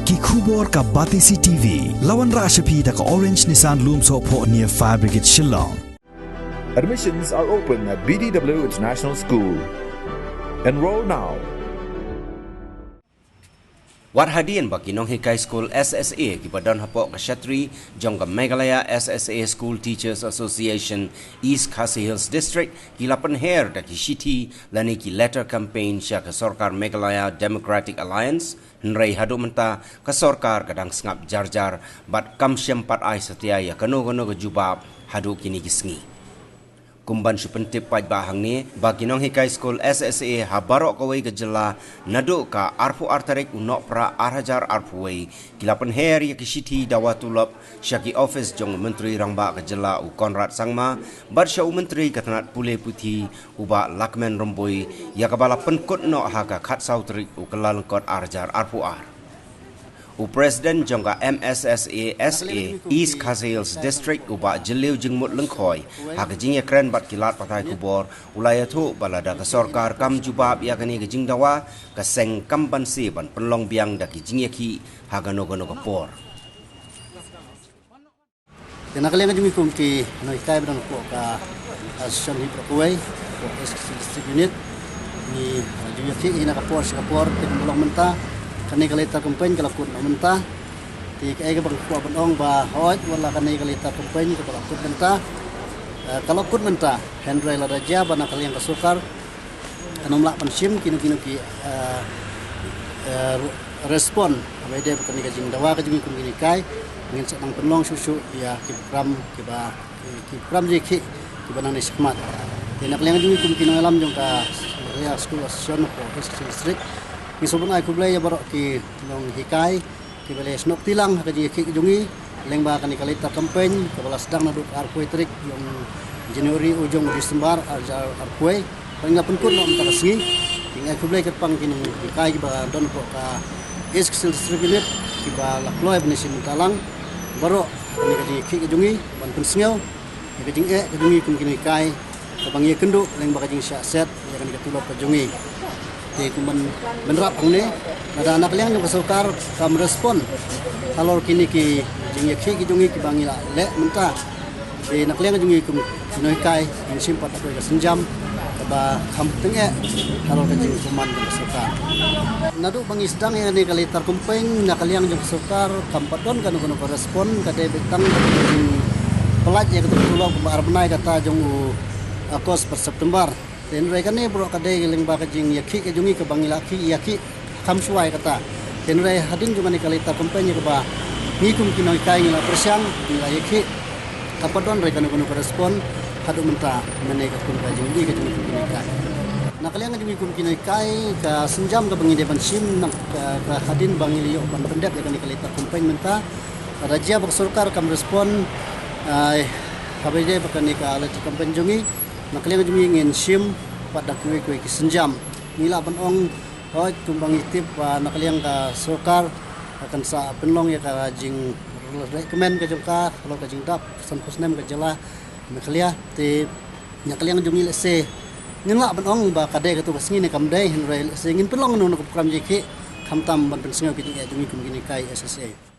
Ki khubor ka Batisi TV. Lawan Rashapi da ka Orange Nissan Lumso po near Fire Brigade Shillong. Admissions are open at BDW International School. Enroll now. Warhadian bagi Nong Hikai School SSA ki badan hapok ka Shatri jong ka Meghalaya SSA School Teachers Association East Khasi Hills District ki lapan her da ki shiti lani ki letter campaign sya ka Sorkar Meghalaya Democratic Alliance nrei hadu menta ka Sorkar kadang sengap jarjar bat kam syam pat ai setia ya kano-kano ka jubab hadu kini kisngi. Kumban supentip paj bahang ni bagi Nong Hikai School SSA habarok kawai ke jela naduk ka arfu artarik unok pra arhajar arfuwai kilapan her ya kisiti dawatulap syaki office jong menteri rangba ke jela u Konrad Sangma bar sya u menteri katanat pule putih uba Lakmen Romboi ya kabala penkut nok haka khat sautrik u kelal kot arhajar arfuar. U Presiden jongka MSSA SA East Khasi Hills District uba jeliu jengmut lengkoi hak jingya keren bat kilat patai kubor ulaya tu balada ke Sorkar kam jubab ya kani ke jing dawa ke seng kam bansi ban penlong biang da ki jingya ki hak no por. Kena kali ngajungi kumki noi kai bran ko ka asam hi prokuai ko district unit ni jingya ki ina ka por ke penlong menta kani kalita kampanye kalau kut mentah, di kaya bang kuat benong bah hoi wala kani kalita kampanye kalau kut mentah, Henry Laraja bana kali yang kesukar, anom lak pensim kinu ki respon, apa dia bukan kajing dawa kajing kini kai, ingin sedang penong susu ya kipram jeki kibanang nismat, di nak liang kajing kini alam jongka ya sekolah asosiasi ko district. Ni sobon ai kublai ya barok ki Nong Hikai ki bale snok tilang ka ji ki jungi leng ba kan kalita campaign ka bala sedang naduk arpoi trik yang Januari ujung Desember arpoi paling pun kun nok antara singi ing ai kublai kat pang ki Nong Hikai ki ba don ko ka East Khasi District Unit ki ba lakloi benisi mentalang barok kan ka ji ki jungi ban pun singau ki jing ka jungi kun ki Hikai ka bang ye kenduk leng ba ka jing syak set ya kan ka tulok ka jungi di kuman menerap ang ni ada anak liang yang kesukar kam respon kalau kini ki jingye ki jungi ki bangila le mentah di anak liang jungi kum Noi Kai yang simpat aku ke senjam ba kam tenge kalau ke jing kuman kesukar nadu bangi sedang yang ni kali tar kumpeng nak liang yang kesukar kam padon kan kono respon kade betang jing pelaj ya ketu tulong bar benai kata jong akos per September dan mereka ni bro kadai geling ba kajing yaki ke jungi ke bangilaki yaki kam suai kata dan mereka hadin juga ni kalita kampanye ke ba ngikum kinoi kai ngila persiang ngila yaki kapadon mereka no respon hadu menta menai ke kun kajing di ke jungi kinoi kai nak kalian jungi kum kinoi kai ka senjam ke bangi depan sim nak ka hadin bangilio ban pendek ya ni kalita kampanye menta raja bersurkar kam respon kabede bakani ka alat kampanye jungi nak kalian jungi ngin sim pada kue ki senjam nila benong hoi tumbang itip nak kalian ka Sorkar akan sa penlong ya ka jing rekomen ke jongka kalau ka jing dap san pusnem ke jela nak kalian ti nak kalian jungi lese nila benong ba kade ka tu basngi ne kam dai hin rel se ngin penlong no ko pram jeki kam tam ban pensengau ki jungi kum gini kai SSA